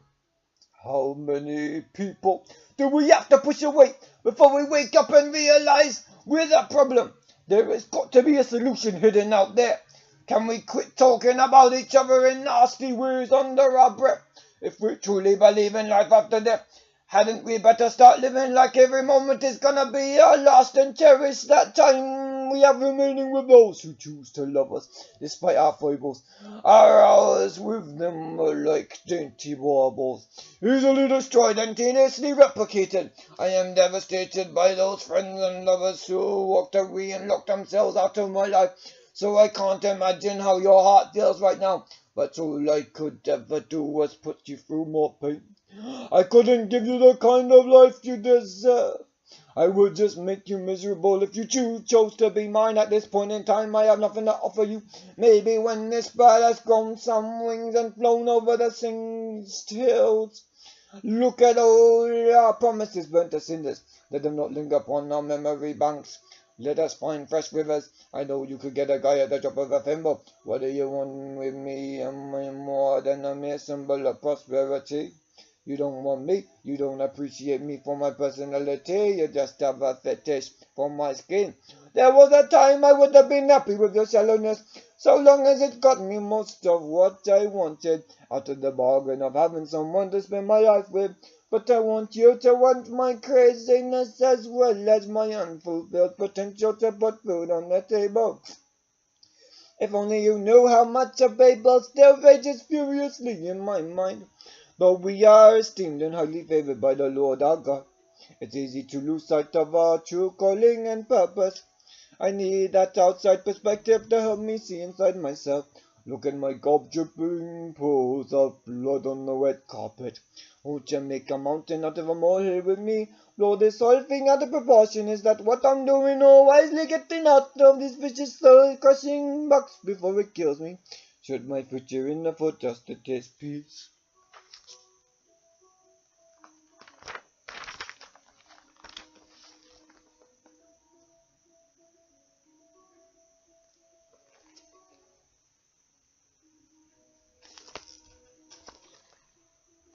How many people do we have to push away before we wake up and realize we're the problem? There has got to be a solution hidden out there. Can we quit talking about each other in nasty ways under our breath? If we truly believe in life after death, hadn't we better start living like every moment is gonna be our last, and cherish that time we have remaining with those who choose to love us despite our foibles? Our hours with them are like dainty baubles, easily destroyed and tediously replicated. I am devastated by those friends and lovers who walked away and locked themselves out of my life, so I can't imagine how your heart feels right now. But all I could ever do was put you through more pain. I couldn't give you the kind of life you deserve. I would just make you miserable if you chose to be mine. At this point in time, I have nothing to offer you. Maybe when this bird has grown some wings and flown over the singed hills. Look at all our promises burnt to cinders. Let them not linger upon our memory banks. Let us find fresh rivers. I know you could get a guy at the drop of a thimble. What do you want with me? Am I more than a mere symbol of prosperity? You don't want me, you don't appreciate me for my personality, you just have a fetish for my skin. There was a time I would have been happy with your shallowness, so long as it got me most of what I wanted, out of the bargain of having someone to spend my life with. But I want you to want my craziness as well as my unfulfilled potential to put food on the table. If only you knew how much a Babel still rages furiously in my mind. Though we are esteemed and highly favored by the Lord our God, it's easy to lose sight of our true calling and purpose. I need that outside perspective to help me see inside myself. Look at my gob-dripping pools of blood on the wet carpet. Won't you make a mountain out of a molehill with me? Blow this whole thing out of proportion. Is that what I'm doing? Oh, wisely getting out of this vicious soul-crushing box before it kills me. Should my future in the foot just to taste peace?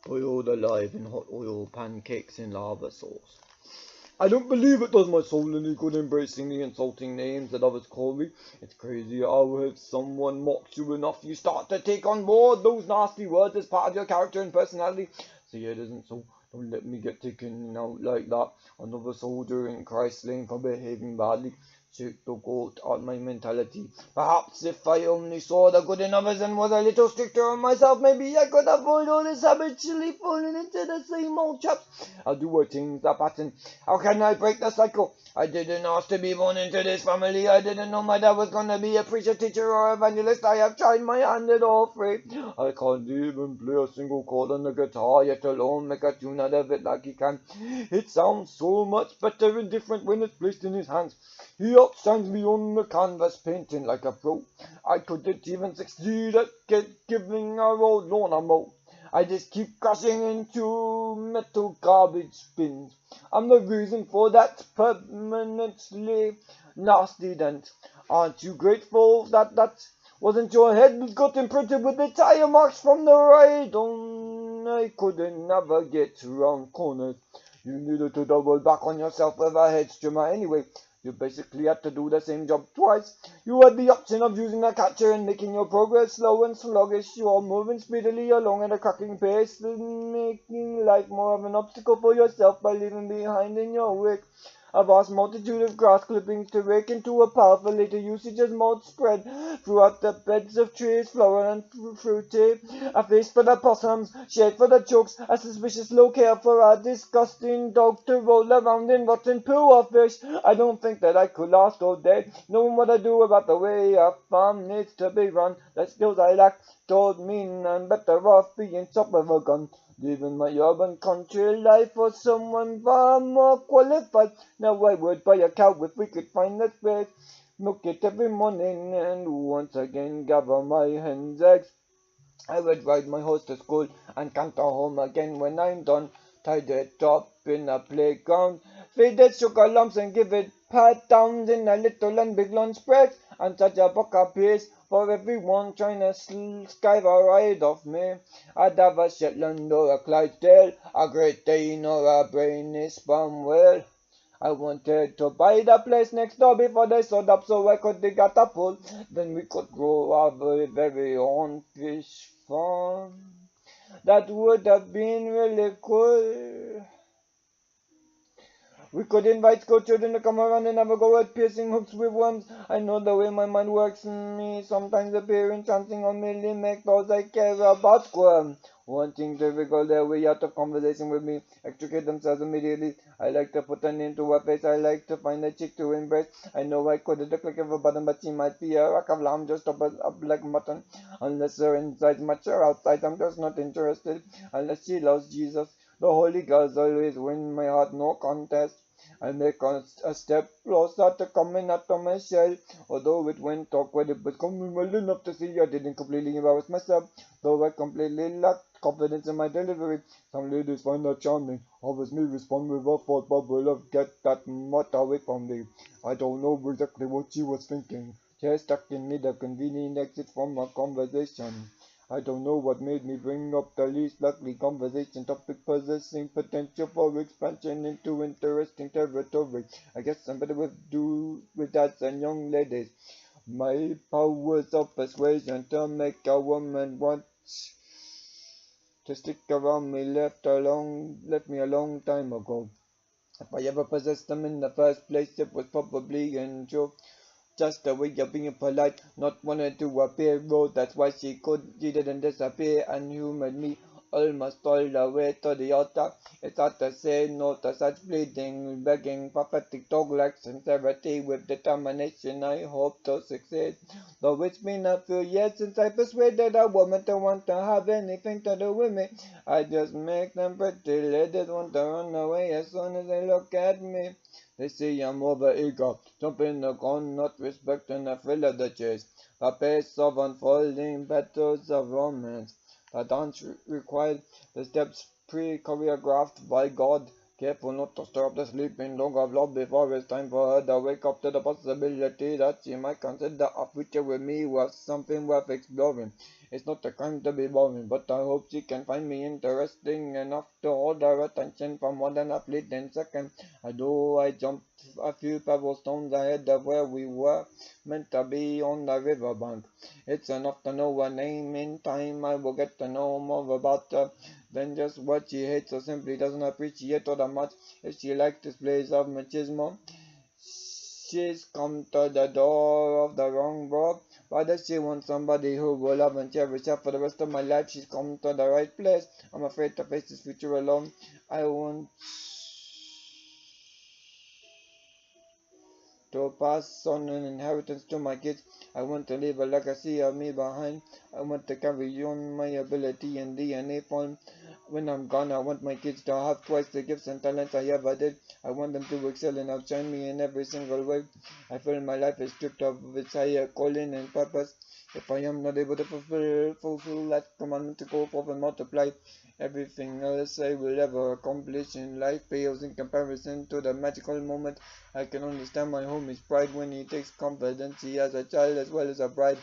Boiled alive in hot oil, pancakes in lava sauce. I don't believe it does my soul any good embracing the insulting names that others call me. It's crazy how if someone mocks you enough, you start to take on board those nasty words as part of your character and personality. See, it isn't so. Don't let me get taken out like that. Another soldier in Christ's name for behaving badly. Took the goat out my mentality. Perhaps if I only saw the good in others and was a little stricter on myself, maybe I could avoid all this habitually falling into the same old traps. How do I change the pattern? How can I break the cycle? I didn't ask to be born into this family. I didn't know my dad was gonna be a preacher, teacher, or evangelist. I have tried my hand at all three. I can't even play a single chord on the guitar, yet alone make a tune out of it like he can. It sounds so much better and different when it's placed in his hands. He outshines me on the canvas, painting like a pro. I couldn't even succeed at giving a old lawn a mow. I just keep crashing into metal garbage bins. I'm the reason for that permanently nasty dent. Aren't you grateful that wasn't your head that got imprinted with the tire marks from the ride on? I couldn't navigate round corners. You needed to double back on yourself with a head trimmer anyway. You basically had to do the same job twice. You had the option of using a catcher and making your progress slow and sluggish. You are moving speedily along at a cracking pace, making life more of an obstacle for yourself by leaving behind in your wake a vast multitude of grass clippings to rake into a pile for later usage as mold spread throughout the beds of trees, floral and fruity. A feast for the possums, shade for the chooks, a suspicious locale for a disgusting dog to roll around in rotten poo of fish. I don't think that I could last all day, knowing what I do about the way a farm needs to be run. The skills I lack told me I'm better off being shot with a gun. Living my urban country life for someone far more qualified. Now I would buy a cow if we could find the space. Milk it every morning and once again gather my hen's eggs. I would ride my horse to school and canter home again when I'm done. Tied it up in a playground. Feed it sugar lumps and give it pat downs in a little and big lunch breaks. And such a buck a piece for everyone trying to skive a ride off me. I'd have a Shetland or a Clydesdale, a Great Dane or a brainy sperm whale. I wanted to buy the place next door before they sold up so I could dig out a pool. Then we could grow our very own fish farm. That would have been really cool. We could invite school children to come around and have a go at piercing hooks with worms. I know the way my mind works in me. Sometimes appearing, chancing on merely make those I care about squirm. Wanting to wriggle their way out of conversation with me, extricate themselves immediately. I like to put a name to her face. I like to find a chick to embrace. I know I could at the click of a button, but she might be a rack of lamb just up like mutton. Unless her inside's much or outside, I'm just not interested. Unless she loves Jesus. The holy girls always win my heart, no contest. I make a step closer to coming out of my shell. Although it went awkward, it was coming well enough to see I didn't completely embarrass myself. Though I completely lacked confidence in my delivery. Some ladies find that charming. Others may respond with a thought bubble of get that mutt away from me. I don't know exactly what she was thinking. She stuck in me the convenient exit from a conversation. I don't know what made me bring up the least likely conversation topic possessing potential for expansion into interesting territory. I guess somebody would do with that and young ladies. My powers of persuasion to make a woman want to stick around me left me a long time ago. If I ever possessed them in the first place, it was probably in truth just a way of being polite, not wanting to appear rude. That's why she didn't disappear and humored me almost all the way to the altar. It's hard to say no to such pleading, begging, pathetic dog-like sincerity with determination. I hope to succeed. Though it's been a few years since I persuaded a woman to want to have anything to do with me, I just make them pretty ladies want to run away as soon as they look at me. They say I'm over eager, jumping the gun, not respecting the thrill of the chase, the pace of unfolding battles of romance. The dance required the steps pre-choreographed by God, careful not to stir up the sleeping dog of love before it's time for her to wake up to the possibility that she might consider a future with me was something worth exploring. It's not a crime to be boring, but I hope she can find me interesting enough to hold her attention for more than a fleeting second. Although I jumped a few pebble stones ahead of where we were meant to be on the riverbank. It's enough to know her name. In time I will get to know more about her than just what she hates or simply doesn't appreciate all that much. If she likes displays of machismo, She's come to the door of the wrong bro. Why does she want somebody who will love and cherish her for the rest of my life? She's come to the right place. I'm afraid to face this future alone. I want to pass on an inheritance to my kids. I want to leave a legacy of me behind. I want to carry on my ability and DNA form. When I'm gone, I want my kids to have twice the gifts and talents I ever did. I want them to excel and outshine me in every single way. I feel my life is stripped of its higher calling and purpose. If I am not able to fulfill that commandment to go forth and multiply, everything else I will ever accomplish in life pales in comparison to the magical moment. I can understand my home is pride when he takes confidence. He has a child as well as a bride.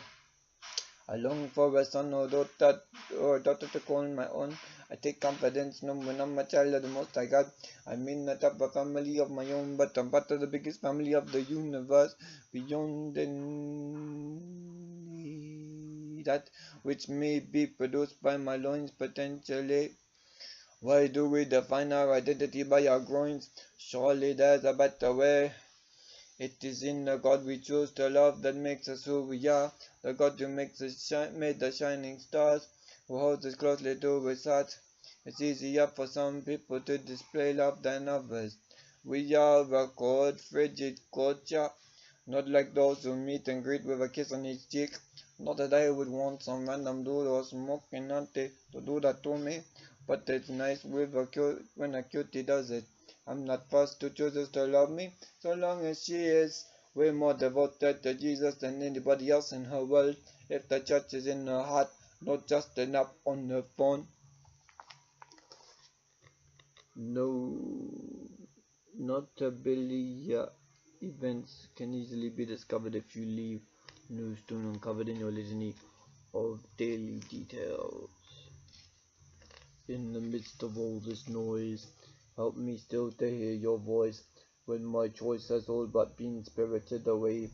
I long for a son or daughter to call my own. I take confidence when I'm a child of the Most High God. I may not have a family of my own, but I'm part of the biggest family of the universe. Beyond that which may be produced by my loins potentially. Why do we define our identity by our groins? Surely there's a better way. It is in the God we choose to love that makes us who we are. The God who made the shining stars, who holds us closely to his heart. It's easier for some people to display love than others. We are a cold, frigid culture, not like those who meet and greet with a kiss on each cheek. Not that I would want some random dude or smoking auntie to do that to me, but it's nice when a cutie does it. I'm not forced to choose to love me, so long as she is way more devoted to Jesus than anybody else in her world. If the church is in her heart, not just an app on her phone. No, notability events can easily be discovered if you leave no stone uncovered in your litany of daily details. In the midst of all this noise, help me still to hear your voice when my choice has all but been spirited away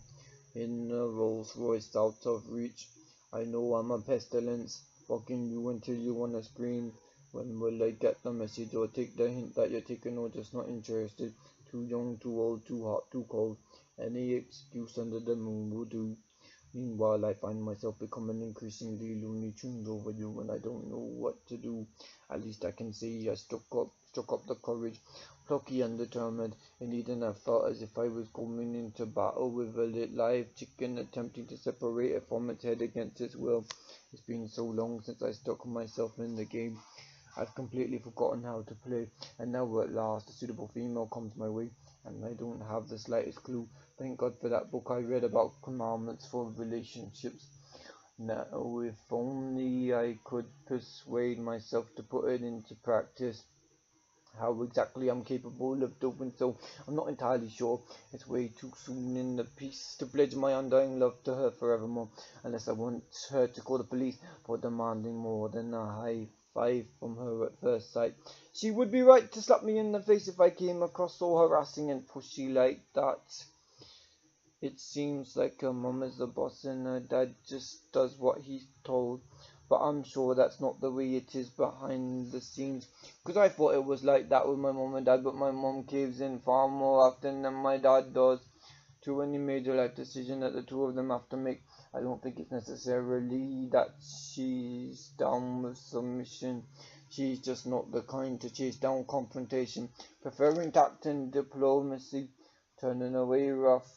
in a Rolls Royce out of reach. I know I'm a pestilence, fucking you until you wanna scream. When will I get the message or take the hint that you're taken or just not interested? Too young, too old, too hot, too cold. Any excuse under the moon will do. Meanwhile, I find myself becoming increasingly Looney Tunes over you and I don't know what to do. At least I can say I struck up the courage, plucky and determined. Indeed, and I felt as if I was going into battle with a live chicken, attempting to separate it from its head against its will. It's been so long since I stuck myself in the game. I've completely forgotten how to play, and now at last a suitable female comes my way, and I don't have the slightest clue. Thank God for that book I read about commandments for relationships. Now, if only I could persuade myself to put it into practice. How exactly I'm capable of doing so, I'm not entirely sure. It's way too soon in the piece to pledge my undying love to her forevermore, unless I want her to call the police for demanding more than a high five from her at first sight. She would be right to slap me in the face if I came across so harassing and pushy like that. It seems like her mum is the boss and her dad just does what he's told. But I'm sure that's not the way it is behind the scenes. Because I thought it was like that with my mom and dad, but my mom caves in far more often than my dad does to any major life decision that the two of them have to make. I don't think it's necessarily that she's down with submission. She's just not the kind to chase down confrontation, preferring tact and diplomacy, turning away rough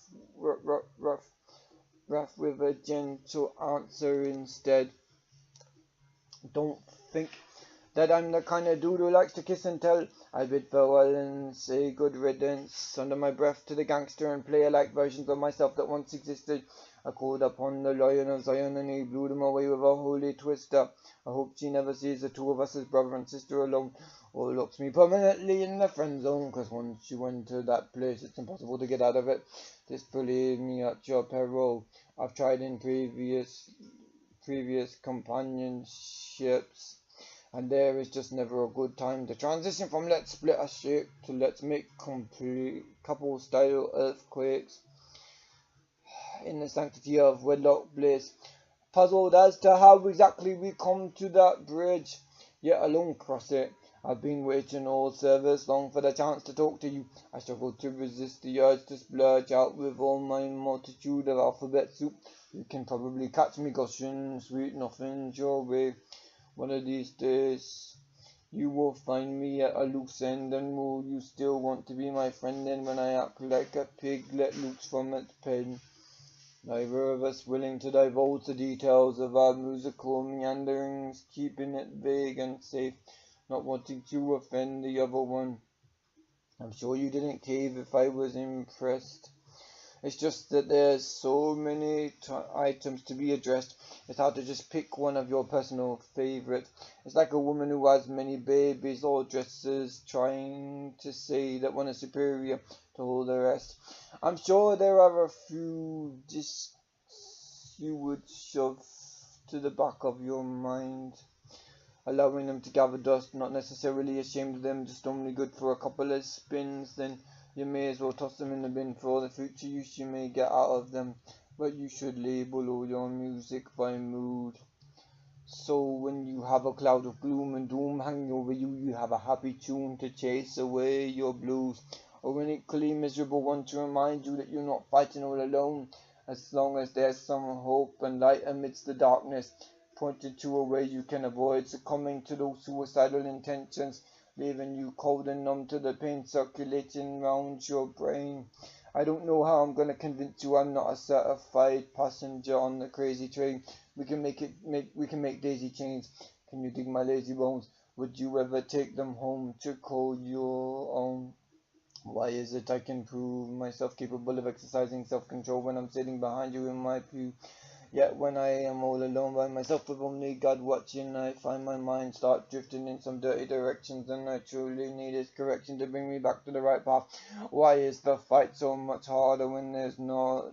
with a gentle answer instead. Don't think that I'm the kind of dude who likes to kiss and tell. I bid farewell and say good riddance under my breath to the gangster and player-like versions of myself that once existed. I called upon the Lion of Zion and he blew them away with a holy twister. I hope she never sees the two of us as brother and sister alone, or locks me permanently in the friend zone, because once you enter that place, it's impossible to get out of it. Disbelieve me at your peril. I've tried in previous companionships, and there is just never a good time to transition from let's split a ship to let's make complete couple style earthquakes in the sanctity of wedlock bliss. Puzzled as to how exactly we come to that bridge, yet alone cross it. I've been waiting all service long for the chance to talk to you. I struggle to resist the urge to splurge out with all my multitude of alphabet soup. You can probably catch me gushing sweet nothings your way. One of these days you will find me at a loose end, and will you still want to be my friend then when I act like a pig let loose from its pen? Neither of us willing to divulge the details of our musical meanderings, keeping it vague and safe, not wanting to offend the other one. I'm sure you didn't cave if I was impressed. It's just that there's so many items to be addressed. It's hard to just pick one of your personal favorites. It's like a woman who has many babies or dresses, trying to say that one is superior to all the rest. I'm sure there are a few discs you would shove to the back of your mind, allowing them to gather dust, not necessarily ashamed of them, just only good for a couple of spins. Then you may as well toss them in the bin for all the future use you may get out of them. But you should label all your music by mood. So when you have a cloud of gloom and doom hanging over you, you have a happy tune to chase away your blues. Or an equally miserable one to remind you that you're not fighting all alone, as long as there's some hope and light amidst the darkness, pointed to a way you can avoid succumbing to those suicidal intentions, leaving you cold and numb to the pain circulating round your brain. I don't know how I'm going to convince you I'm not a certified passenger on the crazy train. We can make daisy chains. Can you dig my lazy bones? Would you ever take them home to call your own? Why is it I can prove myself capable of exercising self-control when I'm sitting behind you in my pew? Yet when I am all alone by myself with only God watching, I find my mind start drifting in some dirty directions, and I truly need His correction to bring me back to the right path. Why is the fight so much harder when there's not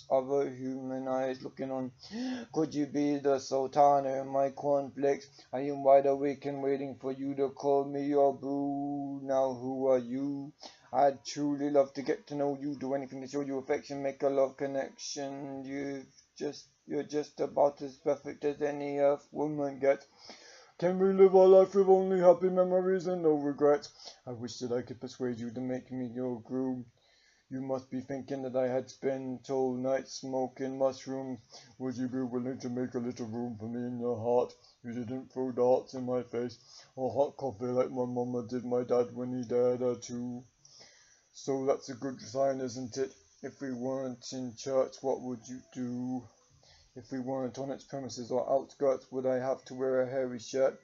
other human eyes looking on? Could you be the sultana in my cornflakes? I am wide awake and waiting for you to call me your boo. Now who are you? I'd truly love to get to know you, do anything to show you affection, make a love connection. You're just about as perfect as any earth woman gets. Can we live our life with only happy memories and no regrets? I wish that I could persuade you to make me your groom. You must be thinking that I had spent all night smoking mushrooms. Would you be willing to make a little room for me in your heart? You didn't throw darts in my face, or hot coffee like my mama did my dad when he dared her to. So that's a good sign, isn't it? If we weren't in church, what would you do? If we weren't on its premises or outskirts, would I have to wear a hairy shirt,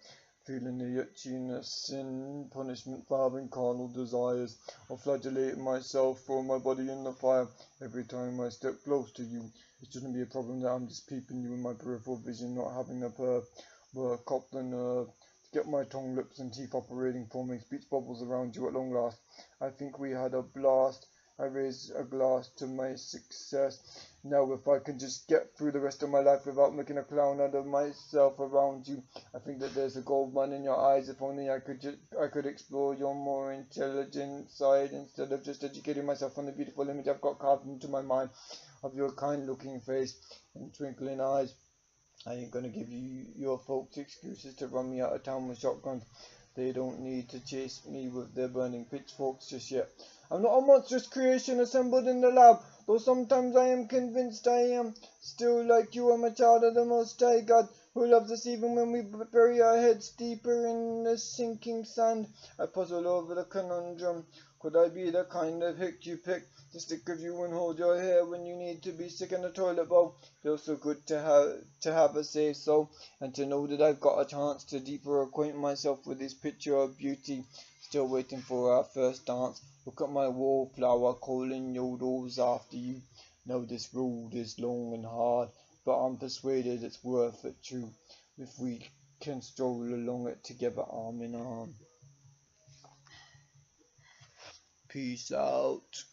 feeling the itchiness in punishment for having carnal desires, or flagellating myself, throw my body in the fire every time I step close to you? It shouldn't be a problem that I'm just peeping you in my peripheral vision, not having a Copland nerve to get my tongue, lips and teeth operating, forming speech bubbles around you at long last. I think we had a blast. I raise a glass to my success. Now if I can just get through the rest of my life without making a clown out of myself around you. I think that there's a gold mine in your eyes. If only I could explore your more intelligent side instead of just educating myself on the beautiful image I've got carved into my mind of your kind looking face and twinkling eyes. I ain't gonna give you your folks excuses to run me out of town with shotguns. They don't need to chase me with their burning pitchforks just yet. I'm not a monstrous creation assembled in the lab, though sometimes I am convinced I am. Still, like you, I'm a child of the Most High God, who loves us even when we bury our heads deeper in the sinking sand. I puzzle over the conundrum. Could I be the kind of hick you pick to stick with you and hold your hair when you need to be sick in the toilet bowl? Feels so good to have a say so, and to know that I've got a chance to deeper acquaint myself with this picture of beauty. Still waiting for our first dance. Look at my wallflower calling yodels after you. Know this road is long and hard, but I'm persuaded it's worth it too, if we can stroll along it together arm in arm. Peace out.